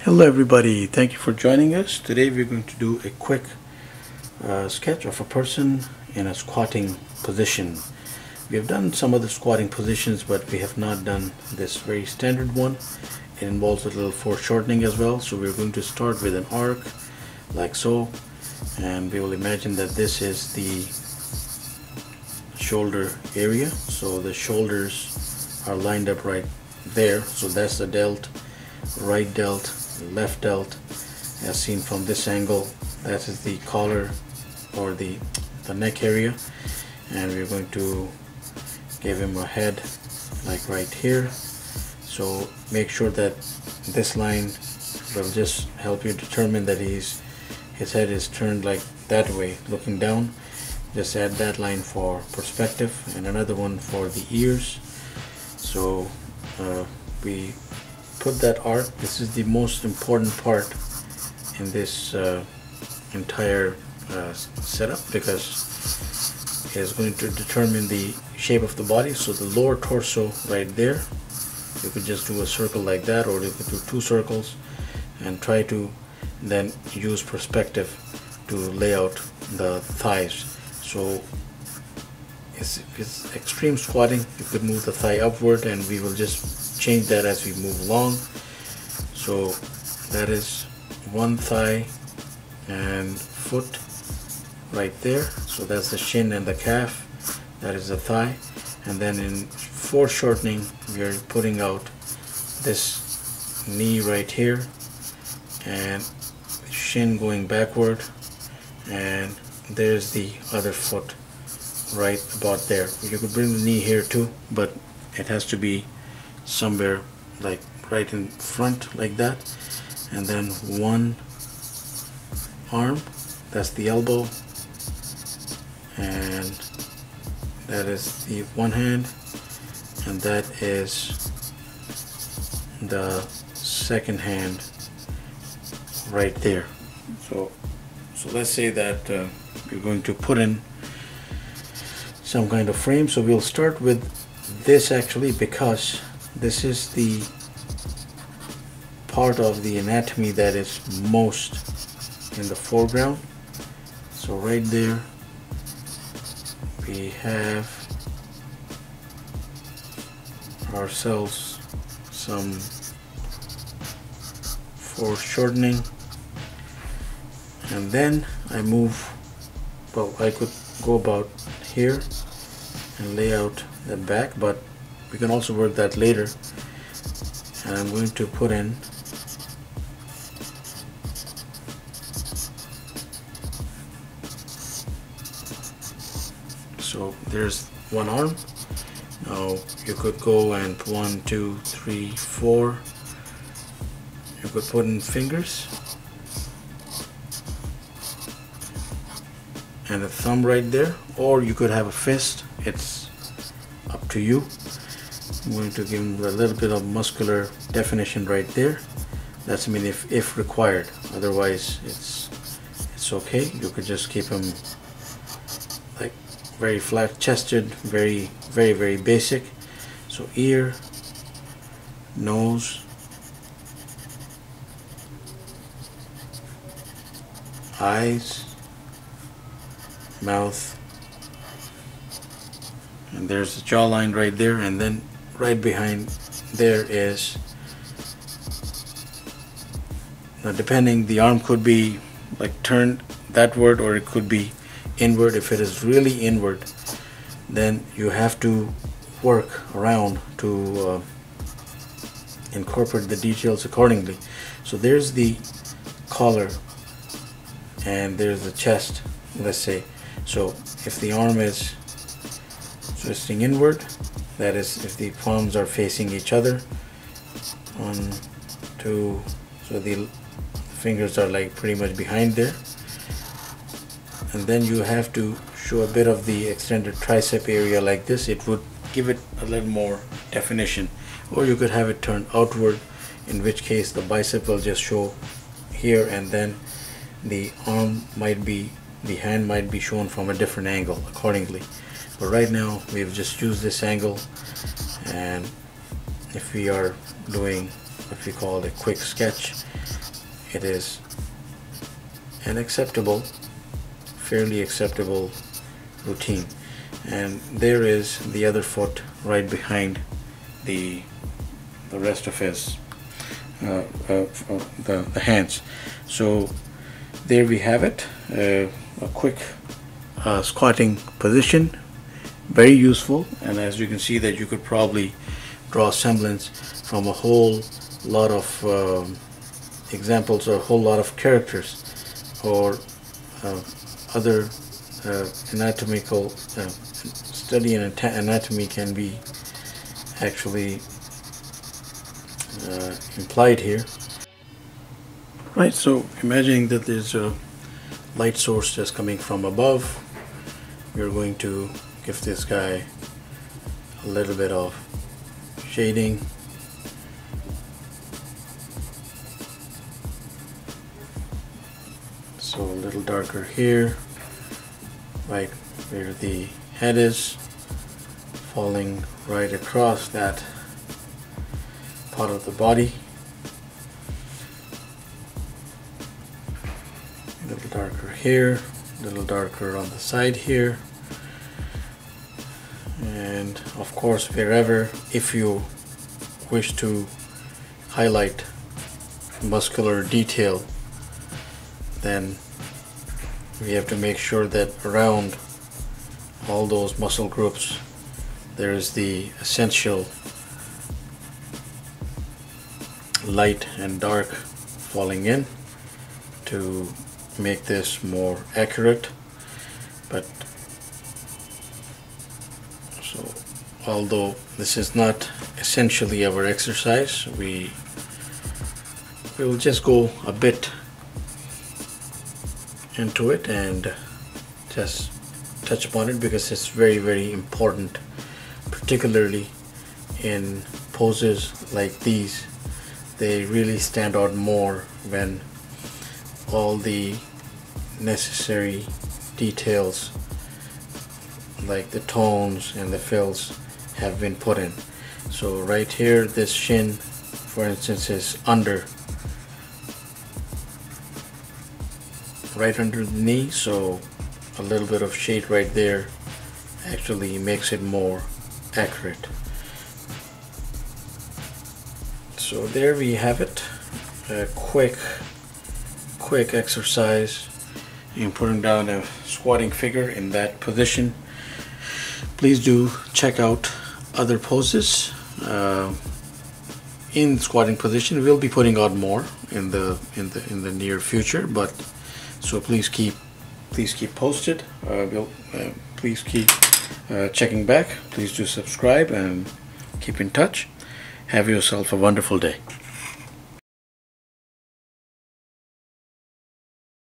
Hello everybody, thank you for joining us. Today we're going to do a quick sketch of a person in a squatting position. We have done some other squatting positions, but we have not done this very standard one. It involves a little foreshortening as well, so we're going to start with an arc like so, and we will imagine that this is the shoulder area. So the shoulders are lined up right there, so that's the delt, right delt, left delt as seen from this angle. That is the collar or the neck area, and we're going to give him a head like right here. So make sure that this line will just help you determine that his head is turned like that way, looking down. Just add that line for perspective and another one for the ears. So we put that arc. This is the most important part in this entire setup, because it is going to determine the shape of the body. So the lower torso right there, you could just do a circle like that, or you could do two circles and try to then use perspective to lay out the thighs. So it's extreme squatting, you could move the thigh upward, and we will just change that as we move along. So that is one thigh and foot right there. So that's the shin and the calf. That is the thigh. And then in foreshortening, we are putting out this knee right here, and shin going backward, and there's the other foot right about there. You could bring the knee here too, but it has to be somewhere like right in front like that. And then one arm, that's the elbow, and that is the one hand, and that is the second hand right there. So let's say that we're going to put in some kind of frame. So we'll start with this actually, because this is the part of the anatomy that is most in the foreground. So right there we have ourselves some foreshortening, and then I move, well, I could go about here and lay out the back, but we can also work that later. And I'm going to put in so there's one arm. Now you could go and 1, 2, 3, 4. You could put in fingers and a thumb right there, or you could have a fist. It's up to you. I'm going to give him a little bit of muscular definition right there. That's I mean if required. Otherwise it's okay. You could just keep him like very flat chested, very basic. So ear, nose, eyes, mouth, and there's the jawline right there, and then right behind there is, now depending, the arm could be like turned thatward or it could be inward. If it is really inward, then you have to work around to incorporate the details accordingly. So there's the collar and there's the chest, let's say. So if the arm is twisting inward, that is if the palms are facing each other, 1, 2, so the fingers are like pretty much behind there, and then you have to show a bit of the extended tricep area like this. It would give it a little more definition. Or you could have it turned outward, in which case the bicep will just show here, and then the arm might be, the hand might be shown from a different angle accordingly. But right now we've just used this angle, and if we are doing what we call a quick sketch, it is an acceptable, fairly acceptable routine. And there is the other foot right behind the rest of his the hands. So there we have it, a quick squatting position, very useful. And as you can see that you could probably draw semblance from a whole lot of examples or a whole lot of characters or other anatomical study in anatomy can be actually implied here. Right, so imagining that there's a light source just coming from above, we're going to give this guy a little bit of shading. So a little darker here, right where the head is, falling right across that part of the body. A little darker here, a little darker on the side here. And of course, wherever, if you wish to highlight muscular detail, then we have to make sure that around all those muscle groups there is the essential light and dark falling in to make this more accurate. But so although this is not essentially our exercise, we will just go a bit into it and just touch upon it because it's very, very important, particularly in poses like these. They really stand out more when all the necessary details like the tones and the fills have been put in. So right here, this shin, for instance, is right under the knee, so a little bit of shade right there actually makes it more accurate. So there we have it, a quick exercise in putting down a squatting figure in that position. Please do check out other poses in squatting position. We'll be putting out more in the near future, but so please keep posted. Please keep checking back. Please do subscribe and keep in touch. Have yourself a wonderful day.